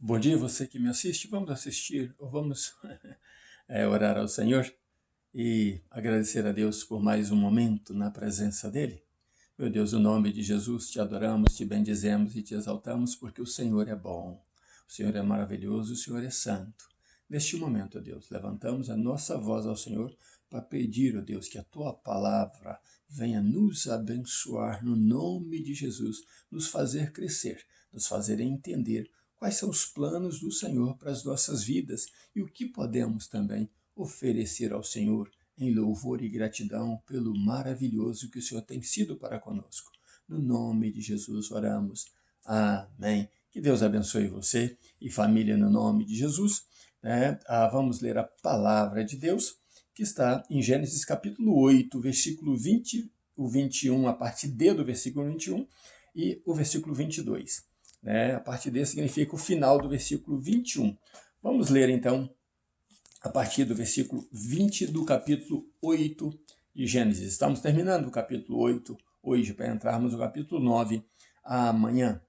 Bom dia, você que me assiste. Vamos assistir ou vamos orar ao Senhor e agradecer a Deus por mais um momento na presença dEle. Meu Deus, no nome de Jesus, te adoramos, te bendizemos e te exaltamos porque o Senhor é bom, o Senhor é maravilhoso, o Senhor é santo. Neste momento, ó Deus, levantamos a nossa voz ao Senhor para pedir, ó Deus, que a Tua palavra venha nos abençoar no nome de Jesus, nos fazer crescer, nos fazer entender quais são os planos do Senhor para as nossas vidas e o que podemos também oferecer ao Senhor em louvor e gratidão pelo maravilhoso que o Senhor tem sido para conosco. No nome de Jesus oramos. Amém. Que Deus abençoe você e família no nome de Jesus. Vamos ler a palavra de Deus que está em Gênesis capítulo 8, versículo 20, o 21, a parte D do versículo 21 e o versículo 22. A parte D significa o final do versículo 21. Vamos ler então a partir do versículo 20 do capítulo 8 de Gênesis. Estamos terminando o capítulo 8 hoje para entrarmos no capítulo 9 amanhã.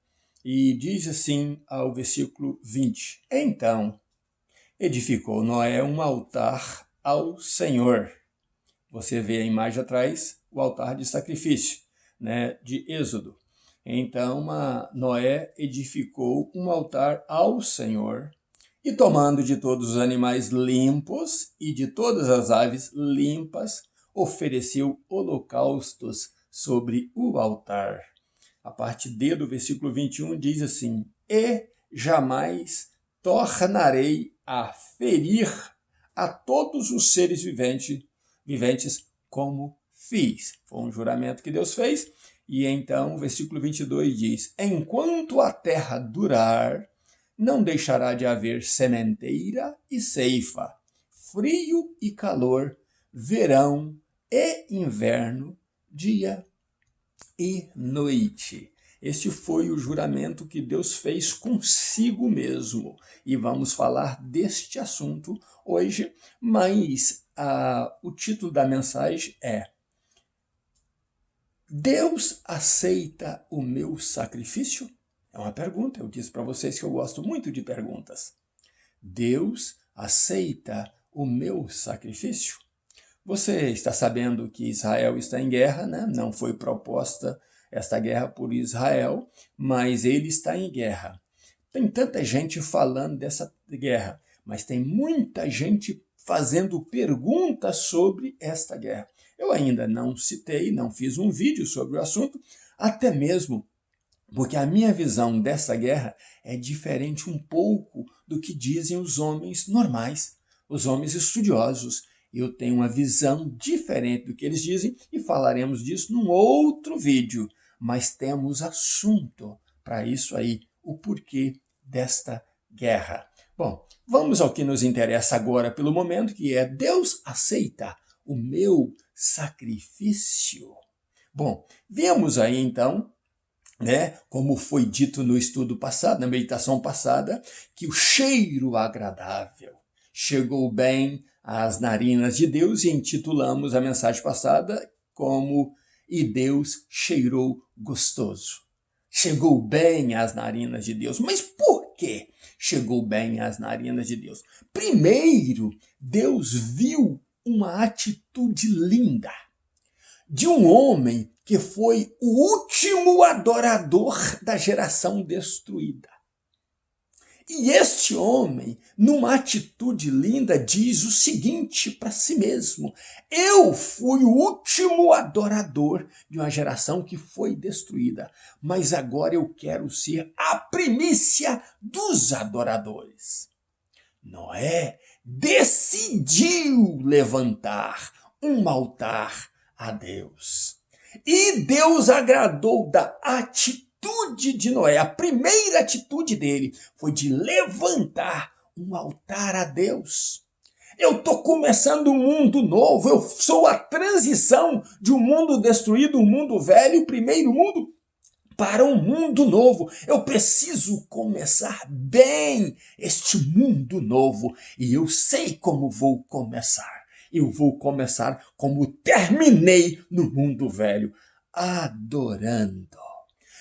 E diz assim ao versículo 20: Então edificou Noé um altar ao Senhor. Você vê a imagem atrás, o altar de sacrifício, de Êxodo. Então Noé edificou um altar ao Senhor e, tomando de todos os animais limpos e de todas as aves limpas, ofereceu holocaustos sobre o altar. A parte D do versículo 21 diz assim: E jamais tornarei a ferir a todos os seres viventes como fiz. Foi um juramento que Deus fez. E então o versículo 22 diz: Enquanto a terra durar, não deixará de haver sementeira e ceifa, frio e calor, verão e inverno, dia e noite. Este foi o juramento que Deus fez consigo mesmo. E vamos falar deste assunto hoje, mas o título da mensagem é: Deus aceita o meu sacrifício? É uma pergunta, eu disse para vocês que eu gosto muito de perguntas. Deus aceita o meu sacrifício? Você está sabendo que Israel está em guerra, Não foi proposta esta guerra por Israel, mas ele está em guerra. Tem tanta gente falando dessa guerra, mas tem muita gente fazendo perguntas sobre esta guerra. Eu ainda não citei, não fiz um vídeo sobre o assunto, até mesmo porque a minha visão dessa guerra é diferente um pouco do que dizem os homens normais, os homens estudiosos. Eu tenho uma visão diferente do que eles dizem e falaremos disso num outro vídeo. Mas temos assunto para isso aí, o porquê desta guerra. Bom, vamos ao que nos interessa agora pelo momento, que é: Deus aceita o meu sacrifício? Bom, vemos aí então, como foi dito no estudo passado, na meditação passada, que o cheiro agradável chegou bem às narinas de Deus e intitulamos a mensagem passada como E Deus cheirou gostoso. Chegou bem às narinas de Deus. Mas por que chegou bem às narinas de Deus? Primeiro, Deus viu uma atitude linda de um homem que foi o último adorador da geração destruída. E este homem, numa atitude linda, diz o seguinte para si mesmo: eu fui o último adorador de uma geração que foi destruída, mas agora eu quero ser a primícia dos adoradores. Noé decidiu levantar um altar a Deus. E Deus agradou da atitude de Noé. A primeira atitude dele foi de levantar um altar a Deus. Eu estou começando um mundo novo, eu sou a transição de um mundo destruído, um mundo velho, o primeiro mundo, para um mundo novo. Eu preciso começar bem este mundo novo e eu sei como vou começar. Eu vou começar como terminei no mundo velho, adorando.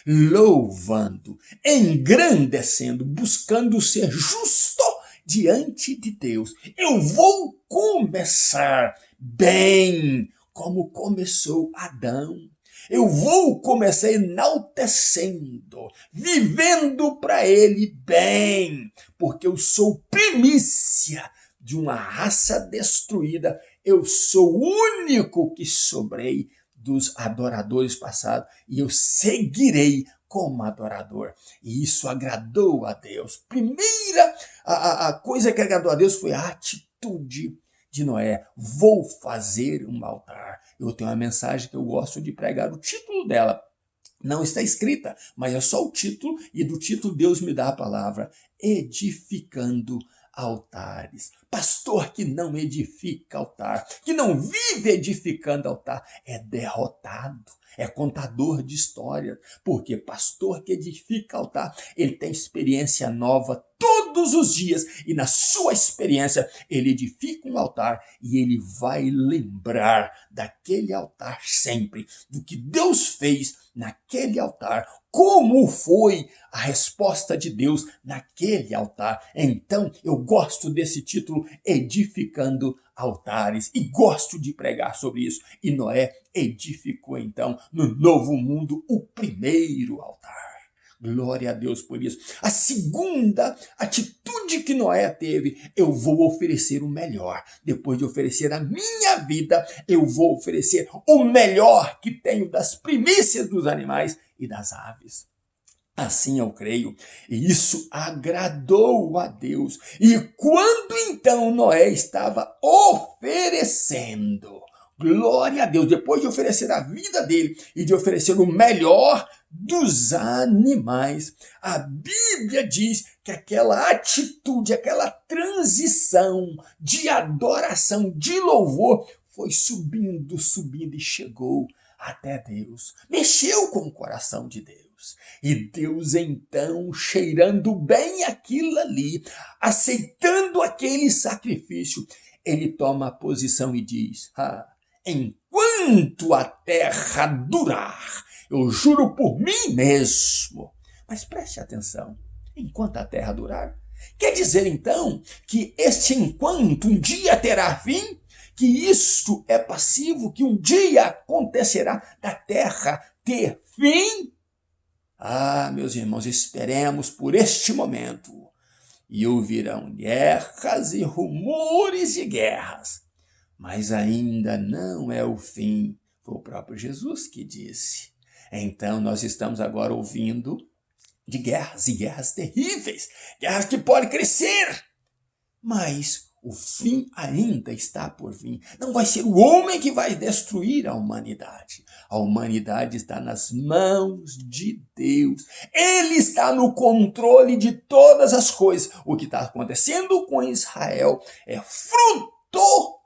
louvando, engrandecendo, buscando ser justo diante de Deus. Eu vou começar bem, como começou Adão. Eu vou começar enaltecendo, vivendo para ele bem, porque eu sou primícia de uma raça destruída. Eu sou o único que sobrei dos adoradores passados e eu seguirei como adorador. E isso agradou a Deus. Primeira a coisa que agradou a Deus foi a atitude de Noé. Vou fazer um altar. Eu tenho uma mensagem que eu gosto de pregar, o título dela não está escrita, mas é só o título, e do título Deus me dá a palavra: edificando altares. Pastor que não edifica altar, que não vive edificando altar, é derrotado, é contador de histórias, porque pastor que edifica altar, ele tem experiência nova todos os dias, e na sua experiência ele edifica um altar e ele vai lembrar daquele altar sempre, do que Deus fez naquele altar, como foi a resposta de Deus naquele altar. Então, eu gosto desse título, Edificando Altares, e gosto de pregar sobre isso. E Noé edificou, então, no Novo Mundo, o primeiro altar. Glória a Deus por isso. A segunda atitude que Noé teve: eu vou oferecer o melhor. Depois de oferecer a minha vida, eu vou oferecer o melhor que tenho das primícias dos animais e das aves. Assim eu creio, e isso agradou a Deus. E quando então Noé estava oferecendo, glória a Deus, depois de oferecer a vida dele e de oferecer o melhor dos animais, a Bíblia diz que aquela atitude, aquela transição de adoração, de louvor, foi subindo, subindo e chegou até Deus. Mexeu com o coração de Deus. E Deus então, cheirando bem aquilo ali, aceitando aquele sacrifício, ele toma a posição e diz: enquanto a terra durar, eu juro por mim mesmo. Mas preste atenção, enquanto a terra durar, quer dizer então que este enquanto um dia terá fim? Que isto é passivo, que um dia acontecerá da terra ter fim? Meus irmãos, esperemos por este momento. E ouvirão guerras e rumores de guerras. Mas ainda não é o fim. Foi o próprio Jesus que disse. Então nós estamos agora ouvindo de guerras, e guerras terríveis. Guerras que podem crescer. Mas o fim ainda está por vir. Não vai ser o homem que vai destruir a humanidade. A humanidade está nas mãos de Deus. Ele está no controle de todas as coisas. O que está acontecendo com Israel é fruto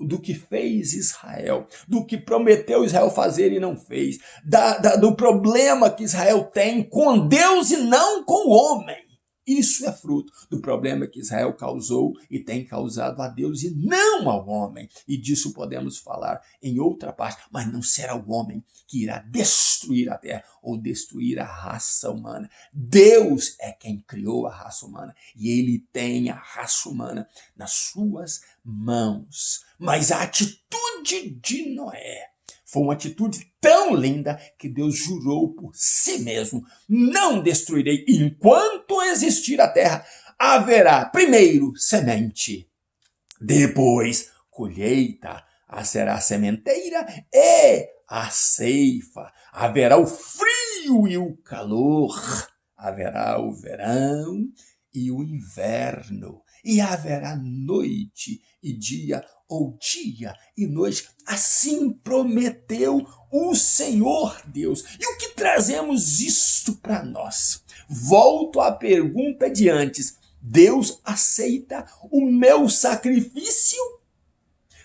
do que fez Israel, do que prometeu Israel fazer e não fez, do problema que Israel tem com Deus e não com o homem. Isso é fruto do problema que Israel causou e tem causado a Deus e não ao homem. E disso podemos falar em outra parte, mas não será o homem que irá destruir a terra ou destruir a raça humana. Deus é quem criou a raça humana e ele tem a raça humana nas suas mãos. Mas a atitude de Noé foi uma atitude tão linda que Deus jurou por si mesmo: não destruirei. Enquanto existir a terra, haverá primeiro semente, depois colheita, será a sementeira e a ceifa. Haverá o frio e o calor, haverá o verão e o inverno, e haverá noite e dia, ou dia e noite. Assim prometeu o Senhor Deus. E o que trazemos isto para nós? Volto à pergunta de antes: Deus aceita o meu sacrifício?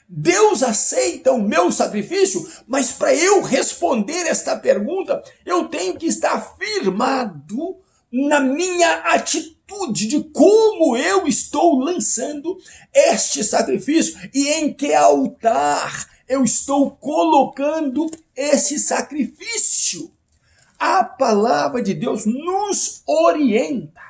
Deus aceita o meu sacrifício? Mas para eu responder esta pergunta, eu tenho que estar firmado na minha atitude de como eu estou lançando este sacrifício e em que altar eu estou colocando esse sacrifício. A palavra de Deus nos orienta.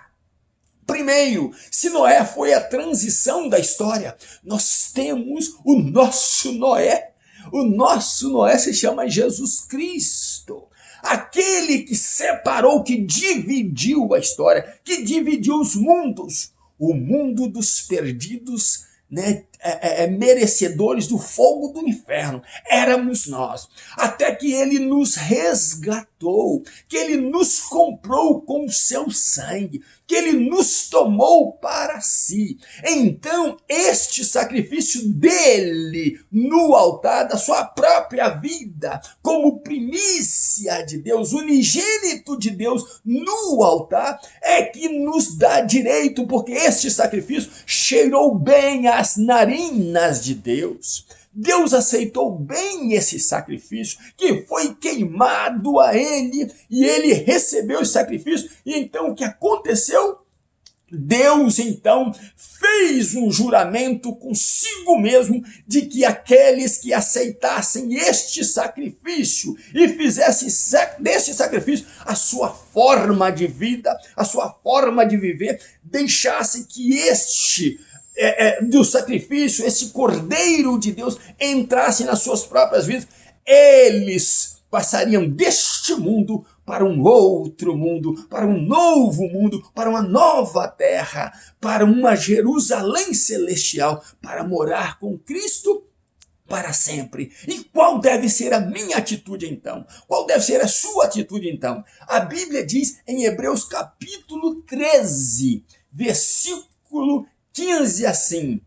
Primeiro, se Noé foi a transição da história, nós temos o nosso Noé. O nosso Noé se chama Jesus Cristo. Aquele que separou, que dividiu a história, que dividiu os mundos. O mundo dos perdidos, né, merecedores do fogo do inferno, éramos nós, até que ele nos resgatou, que ele nos comprou com o seu sangue, que ele nos tomou para si. Então este sacrifício dele no altar da sua própria vida, como primícia de Deus, unigênito de Deus no altar, é que nos dá direito, porque este sacrifício cheirou bem as narinas de Deus. Deus aceitou bem esse sacrifício que foi queimado a ele, e ele recebeu esse sacrifício. E então o que aconteceu? Deus então fez um juramento consigo mesmo de que aqueles que aceitassem este sacrifício e fizessem deste sacrifício a sua forma de vida, a sua forma de viver, deixassem que este do sacrifício, esse Cordeiro de Deus entrasse nas suas próprias vidas, eles passariam deste mundo para um outro mundo, para um novo mundo, para uma nova terra, para uma Jerusalém celestial, para morar com Cristo para sempre. E qual deve ser a minha atitude então? Qual deve ser a sua atitude então? A Bíblia diz em Hebreus capítulo 13, versículo 15 assim: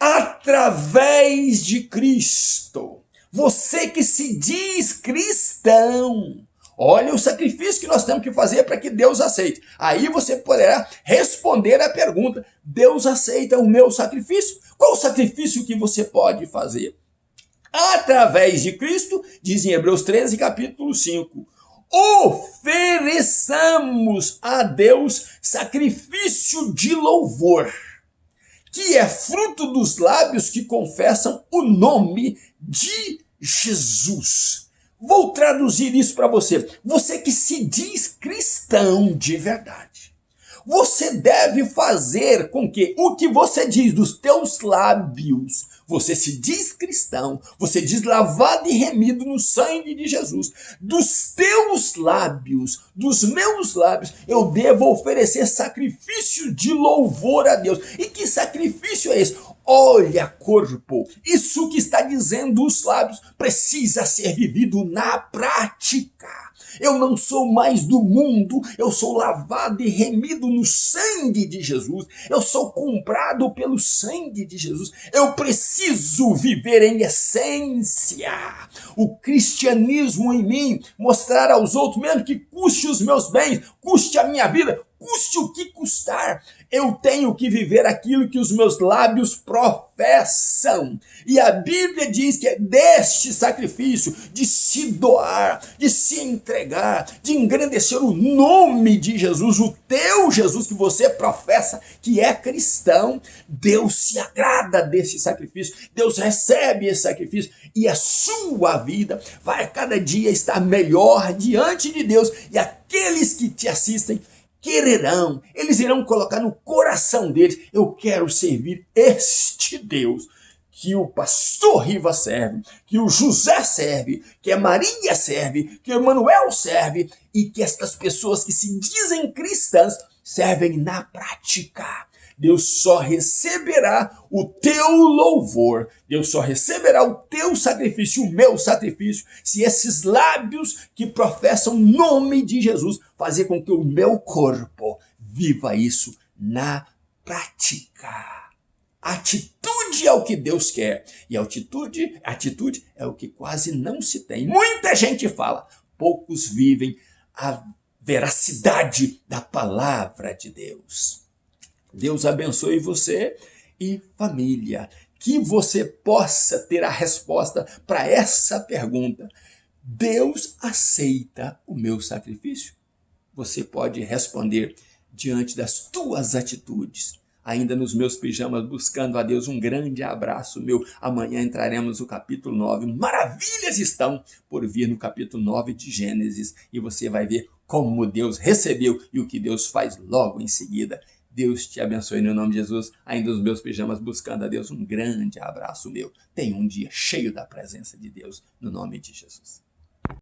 através de Cristo, você que se diz cristão, olha o sacrifício que nós temos que fazer para que Deus aceite. Aí você poderá responder a pergunta: Deus aceita o meu sacrifício? Qual o sacrifício que você pode fazer? Através de Cristo, diz em Hebreus 13, capítulo 5, ofereçamos a Deus sacrifício de louvor, que é fruto dos lábios que confessam o nome de Jesus. Vou traduzir isso para você. Você que se diz cristão de verdade, você deve fazer com que o que você diz dos teus lábios, você se diz cristão, você diz lavado e remido no sangue de Jesus, dos teus lábios, dos meus lábios, eu devo oferecer sacrifício de louvor a Deus. E que sacrifício é esse? Olha, corpo, isso que está dizendo os lábios precisa ser vivido na prática. Eu não sou mais do mundo, eu sou lavado e remido no sangue de Jesus, eu sou comprado pelo sangue de Jesus, eu preciso viver em essência o cristianismo em mim, mostrar aos outros, mesmo que custe os meus bens, custe a minha vida, custe o que custar, eu tenho que viver aquilo que os meus lábios professam. E a Bíblia diz que é deste sacrifício, de se doar, de se entregar, de engrandecer o nome de Jesus, o teu Jesus que você professa que é cristão, Deus se agrada desse sacrifício, Deus recebe esse sacrifício e a sua vida vai cada dia estar melhor diante de Deus, e aqueles que te assistem quererão, eles irão colocar no coração deles: eu quero servir este Deus que o pastor Riva serve, que o José serve, que a Maria serve, que o Emanuel serve, e que estas pessoas que se dizem cristãs servem na prática. Deus só receberá o teu louvor, Deus só receberá o teu sacrifício, o meu sacrifício, se esses lábios que professam o nome de Jesus fazer com que o meu corpo viva isso na prática. Atitude é o que Deus quer, e atitude é o que quase não se tem. Muita gente fala, poucos vivem a veracidade da palavra de Deus. Deus abençoe você e família, que você possa ter a resposta para essa pergunta: Deus aceita o meu sacrifício? Você pode responder diante das tuas atitudes. ainda nos meus pijamas, buscando a Deus. Um grande abraço meu. Amanhã entraremos no capítulo 9. Maravilhas estão por vir no capítulo 9 de Gênesis. E você vai ver como Deus recebeu e o que Deus faz logo em seguida. Deus te abençoe no nome de Jesus. Ainda nos meus pijamas, buscando a Deus. Um grande abraço meu. Tenha um dia cheio da presença de Deus no nome de Jesus.